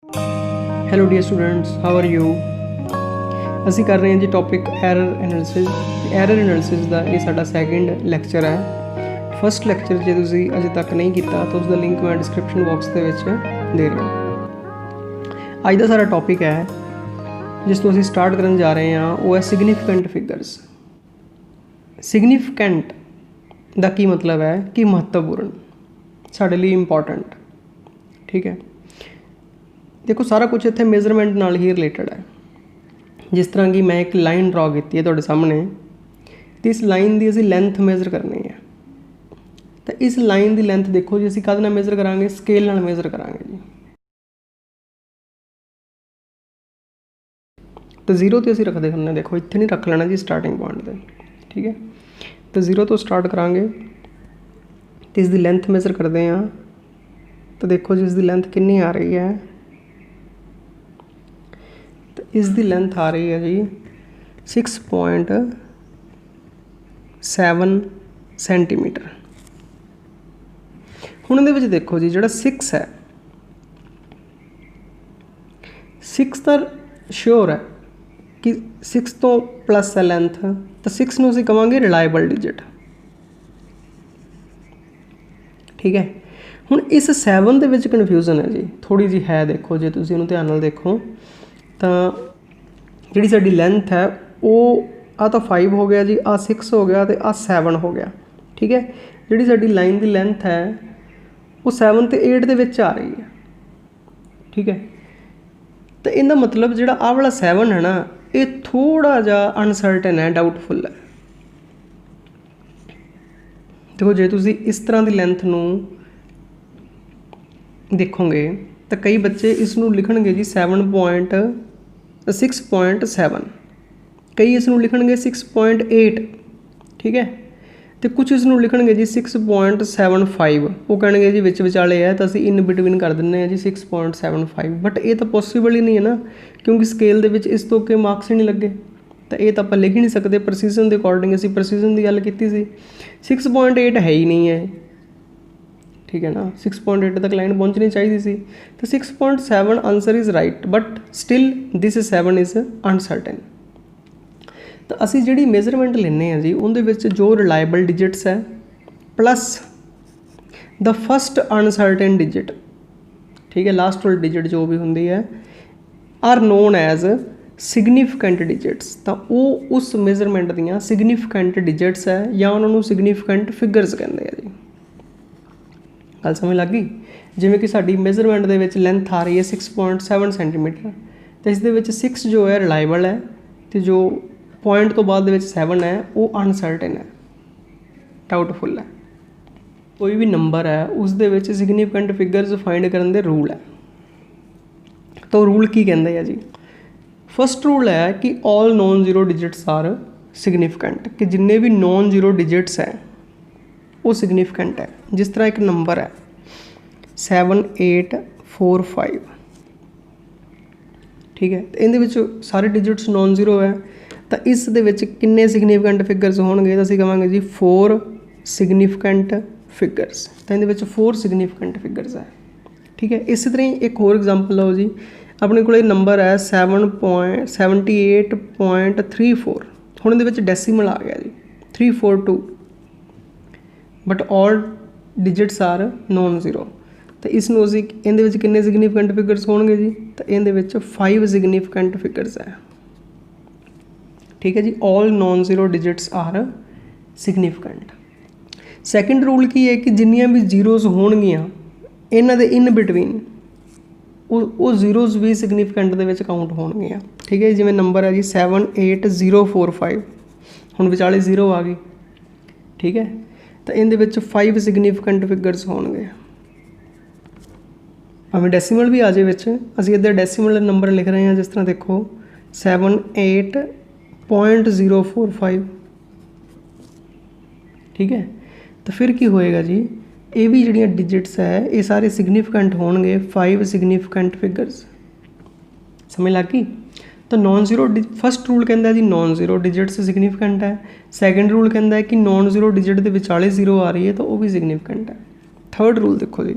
Hello dear students, how are you. ਅਸੀਂ ਕਰ ਰਹੇ ਹਾਂ ਜੀ topic error analysis. Error analysis ਦਾ ਇਹ ਸਾਡਾ ਸੈਕਿੰਡ ਲੈਕਚਰ ਹੈ। ਫਸਟ ਲੈਕਚਰ ਜੇ ਤੁਸੀਂ ਅਜੇ ਤੱਕ ਨਹੀਂ ਕੀਤਾ ਤਾਂ ਉਸ ਦਾ ਲਿੰਕ ਮੈਂ ਡਿਸਕ੍ਰਿਪਸ਼ਨ ਬਾਕਸ ਦੇ ਵਿੱਚ ਦੇ ਰਿਹਾ। ਅੱਜ ਦਾ ਸਾਡਾ ਟੌਪਿਕ ਹੈ ਜਿਸ ਤੋਂ ਅਸੀਂ ਸਟਾਰਟ ਕਰਨ ਜਾ ਰਹੇ ਹਾਂ, ਉਹ ਹੈ ਸਿਗਨੀਫੀਕੈਂਟ ਫਿਗਰਸ। ਸਿਗਨੀਫੀਕੈਂਟ ਦਾ ਕੀ ਮਤਲਬ ਹੈ ਕਿ ਮਹੱਤਵਪੂਰਨ, ਸਾਡੇ ਲਈ ਇੰਪੋਰਟੈਂਟ। ਠੀਕ ਹੈ, ਦੇਖੋ ਸਾਰਾ ਕੁਝ ਇੱਥੇ ਮੇਜ਼ਰਮੈਂਟ ਨਾਲ ਹੀ ਰਿਲੇਟਡ ਹੈ। ਜਿਸ ਤਰ੍ਹਾਂ ਕਿ ਮੈਂ ਇੱਕ ਲਾਈਨ ਡਰਾ ਕੀਤੀ ਹੈ ਤੁਹਾਡੇ ਸਾਹਮਣੇ, ਅਤੇ ਇਸ ਲਾਈਨ ਦੀ ਅਸੀਂ ਲੈਂਥ ਮੇਜ਼ਰ ਕਰਨੀ ਹੈ। ਤਾਂ ਇਸ ਲਾਈਨ ਦੀ ਲੈਂਥ ਦੇਖੋ ਜੀ, ਅਸੀਂ ਕਾਹਦੇ ਨਾਲ ਮੇਜ਼ਰ ਕਰਾਂਗੇ? ਸਕੇਲ ਨਾਲ ਮੇਜ਼ਰ ਕਰਾਂਗੇ ਜੀ। ਤਾਂ 0 'ਤੇ ਅਸੀਂ ਰੱਖਦੇ ਹੁੰਦੇ, ਦੇਖੋ ਇੱਥੇ ਨਹੀਂ ਰੱਖ ਲੈਣਾ ਜੀ ਸਟਾਰਟਿੰਗ ਪੁਆਇੰਟ 'ਤੇ। ਠੀਕ ਹੈ, ਤਾਂ 0 ਤੋਂ ਸਟਾਰਟ ਕਰਾਂਗੇ ਅਤੇ ਇਸ ਦੀ ਲੈਂਥ ਮੇਜ਼ਰ ਕਰਦੇ ਹਾਂ। ਤਾਂ ਦੇਖੋ ਜੀ ਇਸ ਦੀ ਲੈਂਥ ਕਿੰਨੀ ਆ ਰਹੀ ਹੈ? ਤਾਂ ਇਸ ਦੀ ਲੈਂਥ ਆ ਰਹੀ ਹੈ ਜੀ 6.7 ਸੈਂਟੀਮੀਟਰ। ਹੁਣ ਇਹਦੇ ਵਿੱਚ ਦੇਖੋ ਜੀ, ਜਿਹੜਾ 6 ਹੈ, 6 ਤਾਂ ਸ਼ੋਰ ਹੈ ਕਿ 6 ਤੋਂ ਪਲੱਸ ਹੈ ਲੈਂਥ, ਤਾਂ 6 ਨੂੰ ਅਸੀਂ ਕਹਾਂਗੇ ਰਿਲਾਇਬਲ ਡਿਜਿਟ। ਠੀਕ ਹੈ, ਹੁਣ ਇਸ 7 ਦੇ ਵਿੱਚ ਕਨਫਿਊਜ਼ਨ ਹੈ ਜੀ, ਥੋੜ੍ਹੀ ਜਿਹੀ ਹੈ। ਦੇਖੋ ਜੇ ਤੁਸੀਂ ਇਹਨੂੰ ਧਿਆਨ ਨਾਲ ਦੇਖੋ ਤਾਂ ਜਿਹੜੀ ਸਾਡੀ ਲੈਂਥ ਹੈ ਉਹ ਆਹ ਤਾਂ 5 ਹੋ ਗਿਆ ਜੀ, ਆਹ 6 ਹੋ ਗਿਆ ਅਤੇ ਆਹ 7 ਹੋ ਗਿਆ। ਠੀਕ ਹੈ, ਜਿਹੜੀ ਸਾਡੀ ਲਾਈਨ ਦੀ ਲੈਂਥ ਹੈ ਉਹ 7 ਅਤੇ 8 ਦੇ ਵਿੱਚ ਆ ਰਹੀ ਹੈ। ਠੀਕ ਹੈ, ਤਾਂ ਇਹਦਾ ਮਤਲਬ ਜਿਹੜਾ ਆਹ ਵਾਲਾ 7 ਹੈ ਨਾ, ਇਹ ਥੋੜ੍ਹਾ ਜਿਹਾ ਅਨਸਰਟਨ ਹੈ, ਡਾਊਟਫੁਲ ਹੈ। ਦੇਖੋ ਜੇ ਤੁਸੀਂ ਇਸ ਤਰ੍ਹਾਂ ਦੀ ਲੈਂਥ ਨੂੰ ਦੇਖੋਗੇ ਤਾਂ ਕਈ ਬੱਚੇ ਇਸ ਨੂੰ ਲਿਖਣਗੇ ਜੀ 6.7, ਕਈ ਇਸ ਨੂੰ ਲਿਖਣਗੇ 6.8। ਠੀਕ ਹੈ, ਅਤੇ ਕੁਛ ਇਸ ਨੂੰ ਲਿਖਣਗੇ ਜੀ 6.75। ਉਹ ਕਹਿਣਗੇ ਜੀ ਵਿੱਚ ਵਿਚਾਲੇ ਹੈ, ਤਾਂ ਅਸੀਂ ਇਨ ਬਿਟਵੀਨ ਕਰ ਦਿੰਦੇ ਹਾਂ ਜੀ 6.75। ਬਟ ਇਹ ਤਾਂ ਪੋਸੀਬਲ ਹੀ ਨਹੀਂ ਹੈ ਨਾ, ਕਿਉਂਕਿ ਸਕੇਲ ਦੇ ਵਿੱਚ ਇਸ ਤੋਂ ਅੱਗੇ ਮਾਰਕਸ ਹੀ ਨਹੀਂ ਲੱਗੇ। ਤਾਂ ਇਹ ਤਾਂ ਆਪਾਂ ਲਿਖ ਹੀ ਨਹੀਂ ਸਕਦੇ ਪ੍ਰਸੀਜ਼ਨ ਦੇ ਅਕੋਰਡਿੰਗ। ਅਸੀਂ ਪ੍ਰਸੀਜ਼ਨ ਦੀ ਗੱਲ ਕੀਤੀ ਸੀ, 6.8 ਹੈ ਹੀ ਨਹੀਂ ਹੈ। ਠੀਕ ਹੈ ਨਾ, 6.8 ਤੱਕ ਲਾਈਨ ਪਹੁੰਚਣੀ ਚਾਹੀਦੀ ਸੀ। ਤਾਂ 6.7 answer is right, but still this 7 is uncertain. ਤਾਂ ਅਸੀਂ ਜਿਹੜੀ ਮੇਜ਼ਰਮੈਂਟ ਲੈਂਦੇ ਹਾਂ ਜੀ, ਉਹਦੇ ਵਿੱਚ ਜੋ ਰਿਲਾਇਬਲ ਡਿਜਿਟਸ ਹੈ ਪਲੱਸ ਦਾ ਫਸਟ ਅਨਸਰਟਨ ਡਿਜਿਟ, ਠੀਕ ਹੈ, ਲਾਸਟ ਵਾਲੀ ਡਿਜਿਟ ਜੋ ਵੀ ਹੁੰਦੀ ਹੈ, are known as significant digits. ਤਾਂ ਉਹ ਉਸ ਮੇਜ਼ਰਮੈਂਟ ਦੀਆਂ ਸਿਗਨੀਫੀਕੈਂਟ ਡਿਜਿਟਸ ਹੈ, ਜਾਂ ਉਹਨਾਂ ਨੂੰ ਸਿਗਨੀਫੀਕੈਂਟ ਫਿਗਰਸ ਕਹਿੰਦੇ ਆ ਜੀ। ਗੱਲ ਸਮਝ ਲੱਗ ਗਈ? ਜਿਵੇਂ ਕਿ ਸਾਡੀ ਮੇਜ਼ਰਮੈਂਟ ਦੇ ਵਿੱਚ ਲੈਂਥ ਆ ਰਹੀ ਹੈ 6.7 ਸੈਂਟੀਮੀਟਰ, ਅਤੇ ਇਸ ਦੇ ਵਿੱਚ 6 ਜੋ ਹੈ ਰਿਲਾਇਬਲ ਹੈ, ਅਤੇ ਜੋ ਪੁਆਇੰਟ ਤੋਂ ਬਾਅਦ ਦੇ ਵਿੱਚ 7 ਹੈ ਉਹ ਅਨਸਰਟਨ ਹੈ, ਡਾਊਟਫੁਲ ਹੈ। ਕੋਈ ਵੀ ਨੰਬਰ ਹੈ ਉਸ ਦੇ ਵਿੱਚ ਸਿਗਨੀਫੀਕੈਂਟ ਫਿਗਰਸ ਫਾਈਂਡ ਕਰਨ ਦੇ ਰੂਲ ਹੈ। ਤਾਂ ਉਹ ਰੂਲ ਕੀ ਕਹਿੰਦੇ ਆ ਜੀ? ਫਸਟ ਰੂਲ ਹੈ ਕਿ all non zero digits are significant, ਕਿ ਜਿੰਨੇ ਵੀ ਨੋਨ ਜ਼ੀਰੋ ਡਿਜਿਟਸ ਹੈ ਉਹ ਸਿਗਨੀਫੀਕੈਂਟ ਹੈ। ਜਿਸ ਤਰ੍ਹਾਂ ਇੱਕ ਨੰਬਰ ਹੈ 7845, ਠੀਕ ਹੈ, ਅਤੇ ਇਹਦੇ ਵਿੱਚ ਸਾਰੇ ਡਿਜਿਟਸ ਨੋਨ ਜ਼ੀਰੋ ਹੈ, ਤਾਂ ਇਸ ਦੇ ਵਿੱਚ ਕਿੰਨੇ ਸਿਗਨੀਫੀਕੈਂਟ ਫਿਗਰਸ ਹੋਣਗੇ? ਤਾਂ ਅਸੀਂ ਕਹਾਂਗੇ ਜੀ 4 ਸਿਗਨੀਫੀਕੈਂਟ ਫਿਗਰਸ। ਤਾਂ ਇਹਦੇ ਵਿੱਚ 4 ਸਿਗਨੀਫੀਕੈਂਟ ਫਿਗਰਸ ਹੈ। ਠੀਕ ਹੈ, ਇਸੇ ਤਰ੍ਹਾਂ ਹੀ ਇੱਕ ਹੋਰ ਐਗਜ਼ਾਮਪਲ ਲਓ ਜੀ, ਆਪਣੇ ਕੋਲ ਇਹ ਨੰਬਰ ਹੈ 78.34। ਹੁਣ ਇਹਦੇ ਵਿੱਚ ਡੈਸੀਮਲ ਆ ਗਿਆ ਜੀ 342, but all digits are non zero. ਤਾਂ ਇਸ ਨੂੰ ਅਸੀਂ ਇਹਦੇ ਵਿੱਚ ਕਿੰਨੇ ਸਿਗਨੀਫੀਕੈਂਟ ਫਿਗਰਸ ਹੋਣਗੇ ਜੀ? ਤਾਂ ਇਹਦੇ ਵਿੱਚ 5 ਸਿਗਨੀਫੀਕੈਂਟ ਫਿਗਰਸ ਹੈ। ਠੀਕ ਹੈ ਜੀ, all non zero digits are significant. Second rule ਕੀ ਹੈ ਕਿ ਜਿੰਨੀਆਂ ਵੀ ਜ਼ੀਰੋਜ਼ ਹੋਣਗੀਆਂ ਇਹਨਾਂ ਦੇ ਇਨ ਬਿਟਵੀਨ, ਉਹ ਜ਼ੀਰੋਜ਼ ਵੀ ਸਿਗਨੀਫੀਕੈਂਟ ਦੇ ਵਿੱਚ ਕਾਊਂਟ ਹੋਣਗੀਆਂ। ਠੀਕ ਹੈ, ਜਿਵੇਂ ਨੰਬਰ ਹੈ ਜੀ 78045, ਹੁਣ ਵਿਚਾਲੇ 0 ਆ ਗਈ। ਠੀਕ ਹੈ, ਤਾਂ ਇਹਦੇ ਵਿੱਚ 5 ਸਿਗਨੀਫੀਕੈਂਟ ਫਿਗਰਸ ਹੋਣਗੇ। ਭਾਵੇਂ ਡੈਸੀਮਲ ਵੀ ਆ ਜਾਏ ਵਿੱਚ, ਅਸੀਂ ਇੱਧਰ ਡੈਸੀਮਲ ਨੰਬਰ ਲਿਖ ਰਹੇ ਹਾਂ। ਜਿਸ ਤਰ੍ਹਾਂ ਦੇਖੋ 78.045। ਠੀਕ ਹੈ, ਤਾਂ ਫਿਰ ਕੀ ਹੋਏਗਾ ਜੀ? ਇਹ ਵੀ ਜਿਹੜੀਆਂ ਡਿਜਿਟਸ ਹੈ ਇਹ ਸਾਰੇ ਸਿਗਨੀਫੀਕੈਂਟ ਹੋਣਗੇ, 5 ਸਿਗਨੀਫੀਕੈਂਟ ਫਿਗਰਸ। ਸਮਝ ਲੱਗ ਗਈ? ਤਾਂ ਨੋਨ ਜ਼ੀਰੋ ਫਸਟ ਰੂਲ ਕਹਿੰਦਾ ਜੀ ਨੋਨ ਜ਼ੀਰੋ ਡਿਜਿਟਸ ਸਿਗਨੀਫਿਕੈਂਟ ਹੈ। ਸੈਕਿੰਡ ਰੂਲ ਕਹਿੰਦਾ ਹੈ ਕਿ ਨੋਨ ਜ਼ੀਰੋ ਡਿਜਿਟ ਦੇ ਵਿਚਾਲੇ ਜ਼ੀਰੋ ਆ ਰਹੀ ਹੈ ਤਾਂ ਉਹ ਵੀ ਸਿਗਨੀਫਿਕੈਂਟ ਹੈ। ਥਰਡ ਰੂਲ ਦੇਖੋ ਜੀ,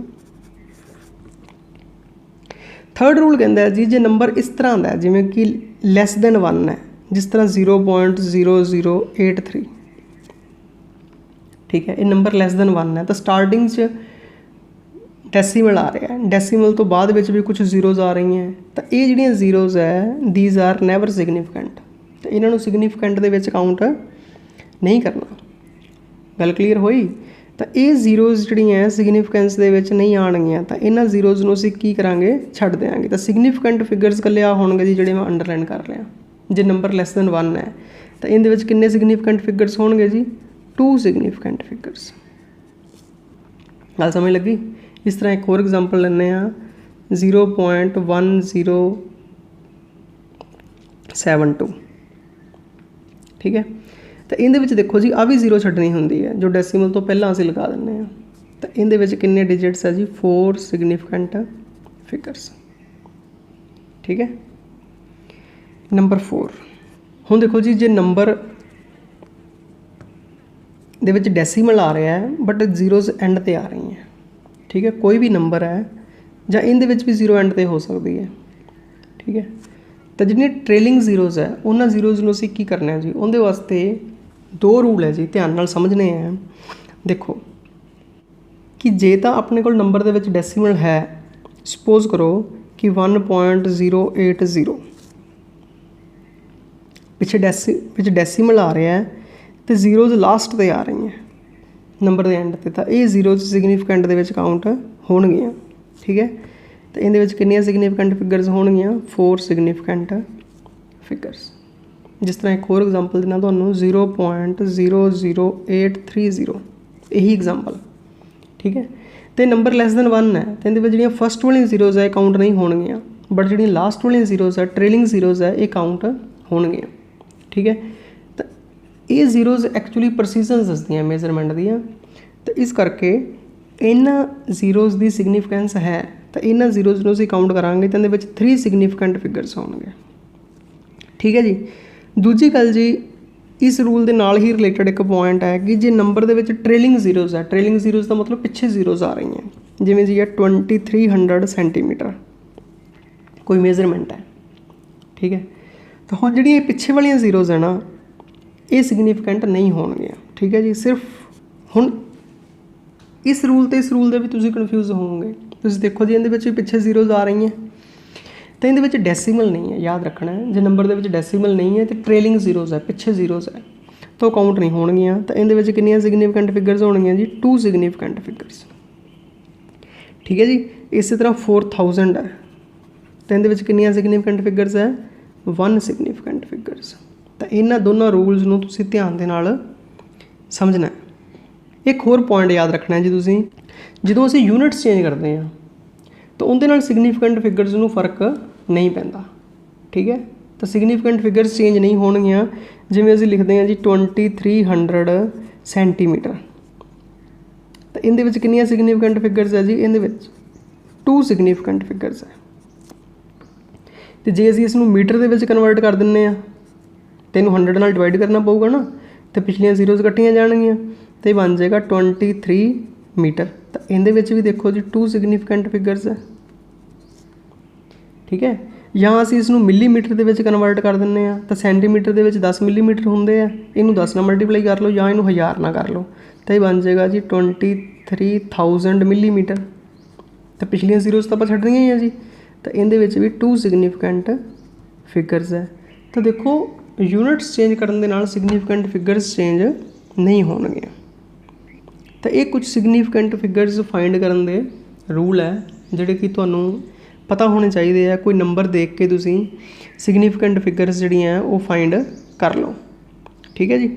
थर्ड रूल कहता है जी जे नंबर इस तरह का है जिमें कि लैस दैन 1 है, जिस तरह 0.0083, ठीक है, ये नंबर लैस दैन 1 है, तो स्टार्टिंग च डेसीमल आ रहा है, डेसीमल तो बाद में भी कुछ जीरोज़ आ रही हैं, तो ये जिहड़ियां जीरोज़ है दीज आर नैवर सिग्निफिकेंट, तो इन्हों सिग्निफिकेंट दे विच काउंट नहीं करना। गल क्लीयर होई? तो ये जीरोज़ जिहड़ियां सिग्निफिकेंस दे विच नहीं आउणगीआं, तो इन्हां जीरोज़ नूं असीं की करांगे, छड्ड देंगे। तो सिग्निफिकेंट फिगरस कल्ले आ होणगे जी जिहड़े मैं अंडरलाइन कर लिया। जे नंबर लैस दैन 1 है तो इहदे विच किन्ने सिग्निफिकेंट फिगरस होणगे जी? 2 सिग्निफिकेंट फिगरस। गल समझ लगी? इस तरह एक होर एग्जाम्पल लैंदे आ 0.1072, ठीक है। तो इहदे विच देखो जी आ भी जीरो छड्डनी हुंदी है जो डेसीमल तो पहलां असीं लगा दिंदे आ। तो इहदे विच किन्ने डिजिट्स है जी? 4 सिग्निफिकेंट फिगरस, ठीक है। नंबर 4 हुण देखो जी जे नंबर दे विच डेसीमल आ रहा है बट जीरोज़ एंड ते आ रही हैं, ठीक है। कोई भी नंबर है जां इहदे विच भी जीरो एंड ते हो सकती है, ठीक है। तो जिहड़ियां ट्रेलिंग जीरोज़ है उन्हां जीरोज़ नूं असीं की करना है जी? उहदे वास्ते 2 रूल है जी, ध्यान नाल समझने हैं। देखो कि जे तां अपने कोल नंबर दे विच डेसीमल है, सपोज करो कि 1.080 पिछे डेसीमल आ रहा है तो जीरोज़ लास्ट ते आ रही हैं नंबर के एंड ते, तो ये जीरोज़ सिग्निफिकेंट दे विच काउंट होणगियां, ठीक है। तो इहदे विच कितनियां सिग्निफिकेंट फिगरस होणगियां? 4 significant figures. जिस तरह एक होर एग्जाम्पल देना तुहानूं 0.00830, यही एग्जाम्पल, ठीक है। तो नंबर लैस दैन 1 है तो इहदे विच जिहड़ियां फस्ट वाली जीरोज़ है काउंट नहीं होणगियां, बट जिहड़ियां लास्ट वाली जीरोज़ है ट्रेलिंग जीरोज़ है ये काउंट होणगियां, ठीक है। तो ये जीरोज़ एक्चुअली प्रसीजन दसदियां मेजरमेंट दियां, तो इस करके इन्हां जीरोज़ की सिग्निफिकेंस है तो इन्हां जीरोज़ नूं असीं काउंट करांगे तो इहदे विच 3 सिग्निफिकेंट फिगरस होणगे, ठीक है जी। दूजी गल जी इस रूल के नाल ही रिलेटेड एक पॉइंट है कि जे नंबर दे विच ट्रेलिंग जीरोज़ है, ट्रेलिंग जीरोज़ का मतलब पिछे जीरोज़ आ रही हैं, जिवें जी है 2300 सेंटीमीटर कोई मेजरमेंट है, ठीक है। तो हुण जिहड़ियां पिछे वालियां जीरोज़ है ना ये सिग्निफिकेंट नहीं होणगियां, ठीक है जी। सिर्फ हुण इस रूल ते इस रूल दे भी तुसीं कन्फ्यूज़ होवोगे। तुसीं देखो जी इहदे विच भी पिछे जीरोज़ आ रही हैं तो इहदे विच डेसीमल नहीं है, याद रखना है। जे नंबर दे विच डेसीमल नहीं है तो ट्रेलिंग जीरोज़ है, पिछे जीरोज़ है तो काउंट नहीं होणगियां। तो इहदे विच कितनियां सिग्निफिकेंट फिगरस होणगियां जी? 2 सिग्निफिकेंट फिगरस, ठीक है जी। इस तरह 4000 है तो इहदे विच कितनियां सिग्निफिकेंट फिगरस है? 1 सिग्निफिकेंट फिगरस। तो इन्हां दोनों रूल्स नूं तुसीं ध्यान दे नाल समझना है। एक होर पॉइंट याद रखना है जी तुसीं, जदों असीं यूनिट्स चेंज करते हैं तो उनके नाल सिग्निफिकेंट फिगरस नूं फर्क नहीं पैंदा, ठीक है। तो सिग्निफिकेंट फिगरस चेंज नहीं होणगियां, जिवें असीं लिखते हैं जी 2300 सेंटीमीटर, तो इहदे विच कितनियां सिग्निफिकेंट फिगरस है जी? इहदे विच 2 सिग्निफिकेंट फिगरस है। तो जे असीं इसनूं मीटर दे विच कन्वर्ट कर दिंदे आ तो इहनूं 100 नाल डिवाइड करना पऊगा ना, तो पिछलियां जीरोज़ कट्टियां जाणगियां तो बन जाएगा 23 मीटर। तो इहदे विच भी देखो जी 2 सिग्निफिकेंट फिगरस है, ठीक है। या असीं इसनूं मिलीमीटर दे विच कन्वर्ट कर दिंदे आ तो सेंटीमीटर दे विच 10 मिलीमीटर हुंदे आ, इहनूं 10 नाल मल्टीप्लाई कर लो या इहनूं 1000 नाल कर लो तो ये बन जाएगा जी 23,000 मिलीमीटर। तो पिछलियां जीरोज़ तो आपां छड्डणीआं ही आ जी, तो इहदे विच भी 2 सिग्निफिकेंट फिगरस है। तो देखो यूनिट्स चेंज करन दे नाल सिग्निफिकेंट फिगरस चेंज नहीं होणगे। तो ये कुछ सिग्निफिकेंट फिगरस फाइंड करन दे रूल है जिहड़े कि तुहानूं पता होने चाहिए। कोई नंबर देख के तुसीं सिग्निफिकेंट फिगरस जिहड़ियां वो फाइंड कर लो, ठीक है जी।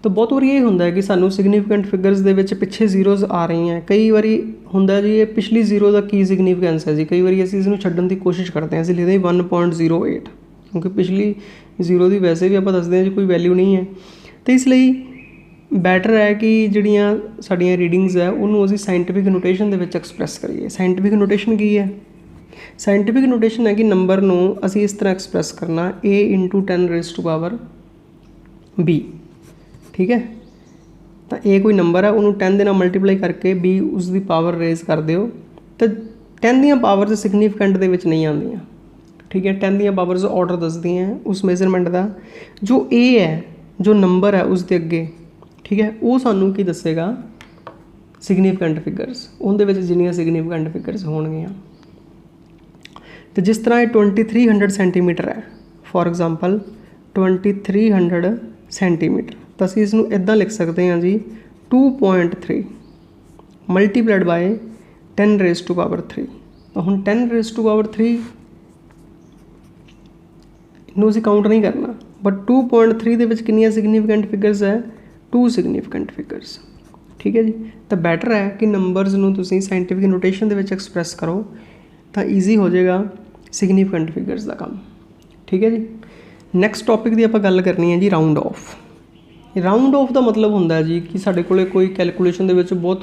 तो बहुत बार ये होंदा है कि सानूं सिग्निफिकेंट फिगरस दे विच पिछे जीरोज़ आ रही हैं, कई बारी होंदा जी ये पिछली जीरो का की सिग्निफिकेंस है जी, कई बारी असीं इसनूं छड्डण की कोशिश करते हैं, असीं लिखदे 1.08 क्योंकि पिछली जीरो की वैसे भी आपां दसदे जी कोई वैल्यू नहीं है। तो इसलिए बैटर है कि जिहड़ियां साडियां रीडिंग्स है उन्होंने असीं साइंटिफिक नोटेशन दे विच एक्सप्रैस करिए। साइंटिफिक नोटेशन की है? साइंटिफिक नोटेशन है कि नंबर नूं असीं इस तरह एक्सप्रैस करना a × 10⁻⁵ ठीक है। तो a कोई नंबर है उन्होंने 10 दे नाल मल्टीप्लाई करके b उसकी पावर रेज कर दिओ तो 10 ਦੀਆਂ ਪਾਵਰਸ ਸਿਗਨੀਫੀਕੈਂਟ ਦੇ ਵਿੱਚ ਨਹੀਂ ਆਉਂਦੀਆਂ, ठीक है। 10 ਦੀਆਂ ਪਾਵਰਸ ਆਰਡਰ ਦੱਸਦੀਆਂ ਉਸ ਮੇਜ਼ਰਮੈਂਟ ਦਾ। जो ए है, जो नंबर है उसके अगे, ठीक है, वो सानू की दसेगा सिगनीफिकेंट फिगर्स, उनके विच जिन्नियां सिगनीफिकेंट फिगर्स होणगियां। तो जिस तरह 2300 सेंटीमीटर है, फॉर एग्जाम्पल 2300 सेंटीमीटर, तो असीं इसनूं इदां लिख सकते हैं जी 2.3 मल्टीप्लाइड बाय 10⁻³ तो हुण 10⁻³ इनू असीं काउंट नहीं करना, बट 2.3 दे विच कितनियां सिगनीफिकेंट फिगर्स है, 2 सिगनीफिकेंट फिगर्स, ठीक है जी। तो बैटर है कि नंबरस नूं तुसीं साइंटिफिक नोटेशन दे विच एक्सप्रैस करो तो ईजी हो जाएगा सिगनीफिकेंट फिगर्स का काम, ठीक है जी। नैक्सट टॉपिक की आपां गल करनी है जी राउंड ऑफ। राउंड ऑफ का मतलब होंदा है जी कि साडे कोले कोई कैलकुलेशन दे विच बहुत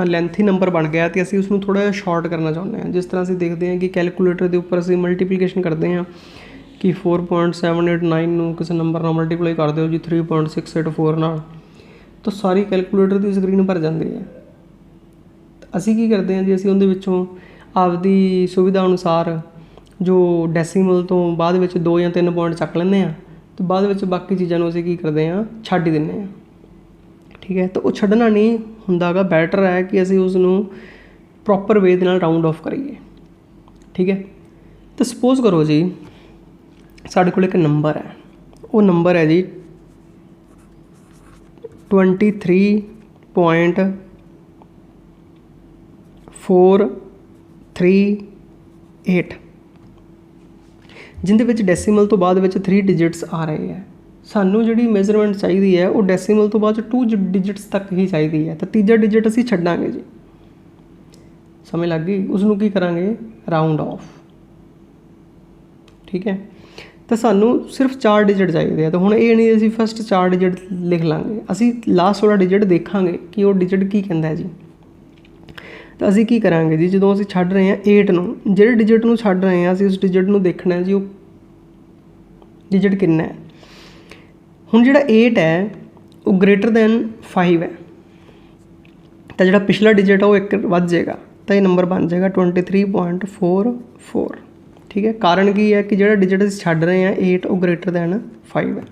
लेंथी नंबर बन गया तो असीं उसनूं थोड़ा जिहा शॉर्ट करना चाहुंदे हैं। जिस तरह असीं देखते हैं कि कैलकुलेटर के उपर असीं मल्टीप्लीकेशन करते हैं कि 4.789 नूं किसी नंबर नाल मल्टीप्लाई कर दो जी 3.684 नाल, तो सारी कैलकुलेटर की स्क्रीन भर जाती है। असीं की करते हैं जी, असीं उहदे विचों आपदी सुविधा अनुसार जो डेसीमल तो बाद विच 2 या 3 पॉइंट चक लैंदे आ, तो बाद विच बाकी चीज़ां नूं असीं की करते हैं छड्ड ही दिंदे आ, ठीक है। तो वो छड्डना नहीं हुंदा गा, बैटर है कि असीं उसनूं प्रॉपर वे दे नाल राउंड ऑफ करिए, ठीक है। तो सपोज करो जी साढ़े कोल एक नंबर है, वो नंबर है जी 23.438 जिंदे विच डेसीमल तो बाद विच 3 डिजिट्स आ रहे हैं। सानू जिहड़ी मेजरमेंट चाहिए है वो डेसीमल तो बाद 2 डिजिट्स तक ही चाहिए है, तो तीजा डिजिट असीं छड्डांगे जी, समझ लग गई। उसनूं की करांगे राउंड ऑफ, ठीक है। तो सानू सिर्फ 4 डिजिट चाहिए, तो हुण ये नहीं असीं फस्ट 4 डिजिट लिख लांगे, असीं लास्ट वाला डिजिट देखांगे कि वो डिजिट की कहंदा है जी। तो असीं की करांगे जी, जदों असीं छड्ड रहे हैं 8 नूं, जिहड़े डिजिट नूं छड्ड रहे हैं असीं उस डिजिट नूं देखना है जी वो डिजिट कितना है। हुण जिहड़ा 8 है वो ग्रेटर दैन 5 है, तो जिहड़ा पिछला डिजिट है वो 1 वध जाएगा, तो ये नंबर बन जाएगा 23.44, ठीक है। कारण की है कि जो डिजिट असीं छड्ड रहे हैं 8 वो ग्रेटर दैन 5 है,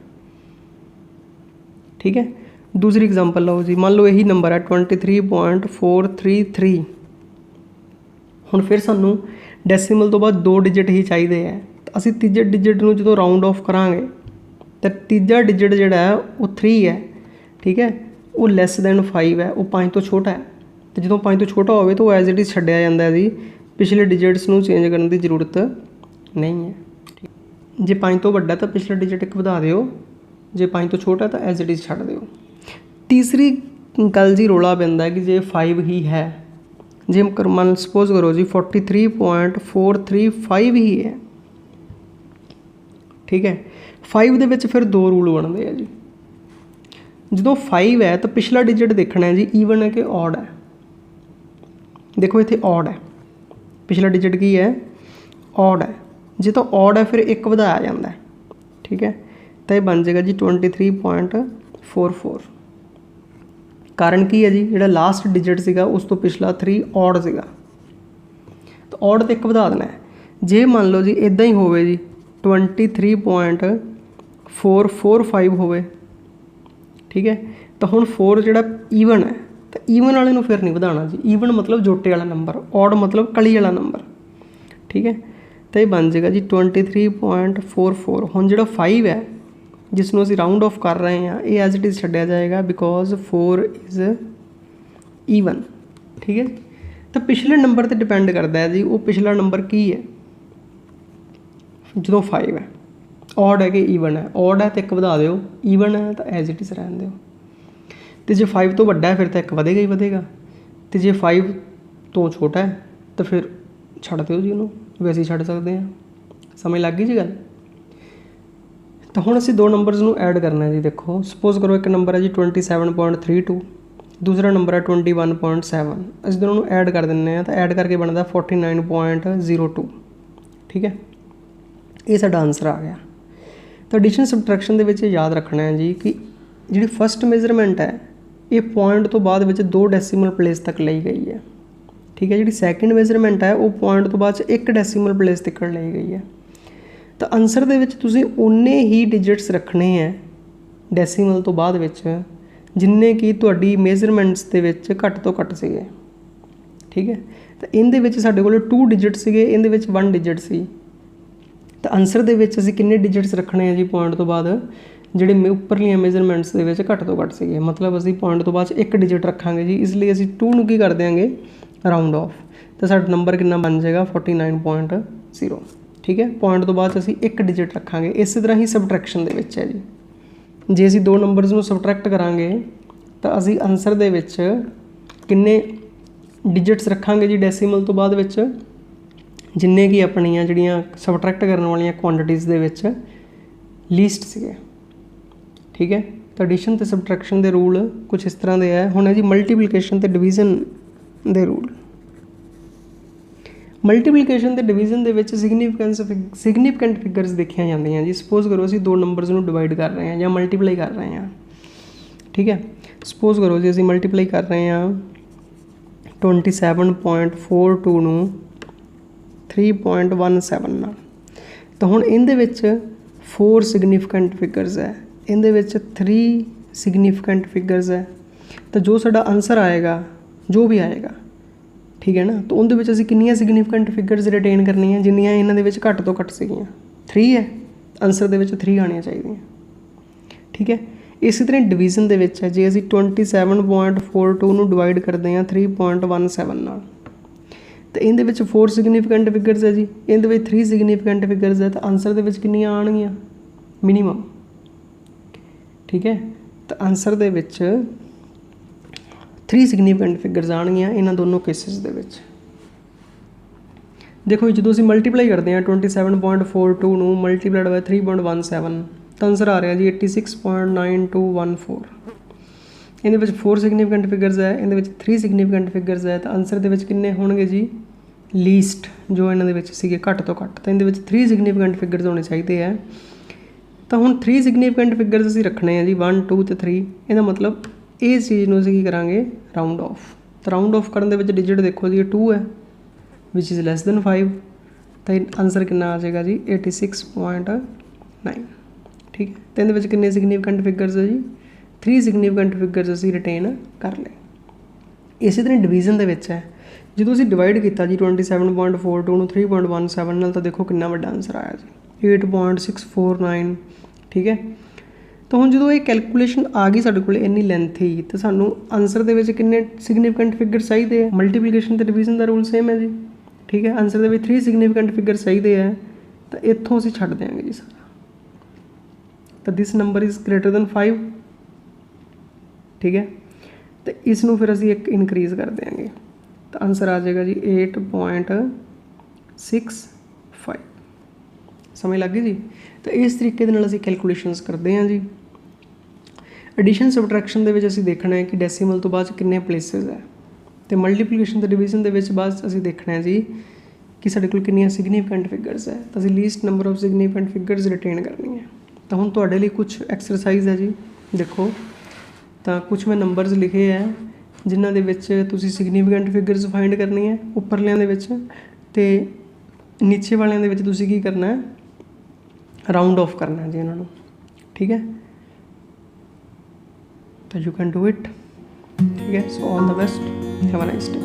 ठीक है। दूसरी एग्जांपल लो जी, मान लो यही नंबर है 23.433, हुण फिर सानू डेसीमल तो बाद 2 डिजिट ही चाहिए है, तो असीं तीजे डिजिट नूं जदों राउंड ऑफ करांगे तो तीजा डिजिट जिहड़ा है वो 3 है, ठीक है, वो लैस दैन 5 है, वो 5 तो छोटा है। तो जो 5 तो छोटा हो तो एज इट इज़ छड्डिया जांदा है जी, पिछले डिजिट्स नूं चेंज करने की जरूरत नहीं है। जे 5 तो वड्डा तो पिछला डिजिट 1 वधा दिओ, जे 5 तो छोटा तो एज इट इज़ छड्ड दिओ। तीसरी गल जी रौला पैंदा है कि जे 5 ही है, जे मान सपोज करो जी 43.435 ही है, ठीक है। 5 दे विच फिर 2 रूल बनते हैं जी। जो 5 है तो पिछला डिजिट देखना है जी ईवन है कि ऑड है। देखो इत्थे ऑड है, पिछला डिजिट की है ऑड है, जो तो ऑड है फिर 1 वधाया जाता है, ठीक है। तो ये बन जाएगा जी 23.44। कारण की है जी, जो लास्ट डिजिट सीगा उस तो पिछला 3 ऑड सीगा, तो ऑड तो 1 वधा देना है। जे मान लो जी इदां ही होवे जी 23.445 होवे, ठीक है, तो हुण 4 जिहड़ा ईवन है तो ईवन वाले नूं फिर नहीं वधाना जी। ईवन मतलब जोटे वाला नंबर, ऑड मतलब कली वाला नंबर, ठीक है। तो ये बन जाएगा जी 23.44। हुण जिहड़ा 5 है जिसनों असीं राउंड ऑफ कर रहे हैं ये एज इट इज़ छड्डिया जाएगा बिकॉज 4 इज़ ईवन, ठीक है। तो पिछले नंबर पर डिपेंड करता है जी वो पिछला नंबर की है। जो 5 है ऑड है कि ईवन है, ऑड है तो 1 वधा दिओ, ईवन है तो एज इट इज़ रहन दिओ। तो जे 5 तो वड्डा है फिर तो 1 वधेगा ही वधेगा, तो जे 5 तो छोटा है तो फिर छड्ड दिओ जी, उन्होंने वैसे ही छड्ड सकते हैं। समझ लग गई जी गल। तो हुण असीं 2 नंबरस नूं ऐड करना है जी। देखो सपोज करो एक नंबर है जी 27.32, दूसरा नंबर है 21.7, असीं दोनों ऐड कर दिंदे हैं तो ऐड करके बनता 49.02, ठीक है। ये साडा आंसर आ गया। तो एडिशन सबट्रैक्शन दे विच याद रखना है जी कि जिहड़ी फस्ट मेजरमेंट है ये पॉइंट तो बाद विच 2 डेसीमल प्लेस तक ली गई है, ठीक है। जी सैकेंड मेजरमेंट है वो पॉइंट तो बाद एक डेसीमल प्लेस तक ली गई है। तो आंसर दे विच तुसीं उन्ने ही डिजिट्स रखने हैं डेसीमल तो बाद विच जिन्ने कि तुहाडी मेजरमेंट्स दे विच घट तो घट सीगे, ठीक है। तो इहदे विच साडे कोल 2 डिजिट सीगे, इहदे विच 1 डिजिट सी। तो आंसर दे विच असीं किन्ने डिजिट्स रखने हैं जी पॉइंट तो बाद जिहड़े उपरलियां मेजरमेंट्स दे विच घट तो घट सीगे, मतलब असीं पॉइंट तो बाद एक डिजिट रखांगे जी। इसलिए असीं 2 नूं की कर देंगे राउंड ऑफ, तो साडा नंबर कितना बन जाएगा 49.0, ठीक है। पॉइंट तो बाद असीं एक डिजिट रखांगे। इस तरह ही सबट्रैक्शन दे विच है जी, जे असीं दो नंबर्स नूं सबट्रैक्ट करांगे तो असीं आंसर दे विच किन्ने डिजिट्स रखांगे जी डेसीमल तो बाद विच जिन्ने कि अपनियां जिहड़ियां सबट्रैक्ट करन वालियां क्वांटिटीज़ दे विच लीस्ट सीगे, ठीक है। तो एडिशन ते सबट्रैक्शन दे रूल कुछ इस तरह दे है। हुण है जी मल्टीप्लीकेशन ते डिवीजन दे रूल। मल्टीप्लीकेशन ते डिवीजन दे विच सिग्नीफिकेंट फिगर्स देखिया जांदियां जी। सपोज करो असीं दो नंबर्स नूं डिवाइड कर रहे हैं या मल्टीप्लाई कर रहे हैं, ठीक है। सपोज करो जी असीं मल्टीप्लाई कर रहे हैं 27.42 नूं 3.17 नाल। तो हुण इहदे विच 4 सिग्नीफिकेंट फिगर्स है, इहदे विच 3 सिग्नीफिकेंट फिगर्स है। तो जो साडा आंसर आएगा जो भी आएगा, ठीक है ना, तो उहदे विच असीं कितनियां सिग्नीफिकेंट फिगर्स रिटेन करनियां जिन्नियां इन्हां दे विच घट तो घट सीगियां। 3 है, आंसर दे विच 3 आनियां चाहीदियां, ठीक है। इसी तरह डिवीजन दे विच है, जे असीं 27.42 नूं डिवाइड करदे हां 3.17 नाल, तो इहदे विच 4 सिग्नीफिकेंट फिगर्स है जी, इहदे विच 3 सिग्नीफिकेंट फिगर्स है। तो आंसर दे विच कितनियां आउणगियां मिनीमम, ठीक है। तो आंसर दे विच 3 सिग्नीफिकेंट फिगर्स आउणगियां इन्हां दोनों केसिस दे विच। देखो जो असीं मल्टीप्लाई करते हैं 27.42 नूं मल्टीप्लाइड बाय 3.17 तो आंसर आ रहा जी 86.9214। इहदे विच 4 सिग्नीफिकेंट फिगर्स है, इहदे विच 3 सिग्नीफिकेंट फिगर्स है। तो आंसर दे विच किन्ने होणगे जी लीस्ट जो इन्हां दे विच सीगे घट तो घट। तो इहदे विच 3 सिग्नीफिकेंट फिगर्स होने चाहिए है। तो हुण 3 सिग्नीफिकेंट फिगर्स असीं रखने हैं जी 1 2 ते 3। इहदा मतलब इस चीज़ नूं असीं की करांगे राउंड ऑफ। तो राउंड ऑफ करन दे विच डिजिट देखो जी 2 है विच इज़ लैस दैन 5। तो आंसर कितना आ जाएगा जी 86.9, ठीक है। तो इहदे विच किन्ने सिग्नीफिकेंट फिगर्स है जी 3 सिग्नीफिकेंट फिगर्स असीं रिटेन कर ले। इसी तरह डिवीजन दे विच है, जो असीं डिवाइड किया जी 27.42 नूं 3.17 नाल तो देखो कितना वड्डा आंसर आया जी 8.649, ठीक है। तो हुण जो ये कैलकुलेशन आ गई साडे कोल इन्नी लेंथ ही, तो सानू आंसर दे विच किन्ने सिग्नीफिकेंट फिगर चाहिए है। मल्टीप्लीकेशन ते डिवीजन का रूल सेम है जी, ठीक है। आंसर दे विच 3 सिग्नीफिकेंट फिगर चाहिए है। तो इत्थों असीं छड्ड देंगे जी सारा। तो this number is greater than 5, ठीक है। तो इसनूं फिर असीं एक इनक्रीज़ कर देंगे तो आंसर आ जाएगा जी 8.65। समझ लग गई जी। तो इस तरीके दे नाल असीं कैलकुलेशनस करते हैं जी। एडिशन सबट्रैक्शन दे विच असीं देखना है कि डेसीमल तो बाद किन्ने प्लेसिस है। तो मल्टीप्लीकेशन ते डिवीजन दे विच बाद असीं देखना है जी कि साडे कोल किन्नियां सिग्नीफिकेंट फिगर्स है। तो असीं least number of significant figures retain करनी है। तो हुण तुहाडे लई कुछ एक्सरसाइज है जी, देखो। तो कुछ मैं नंबर्स लिखे है जिन्हां दे विच तुसीं सिग्नीफिकेंट फिगर्स फाइंड करनी है उपरलियां दे विच, ते नीचे वालियां दे विच तुसीं की करना है राउंड ऑफ करना है जी इन्हां नूं, ठीक है। तो यू कैन डू इट, ठीक है। So all the best, have a nice day.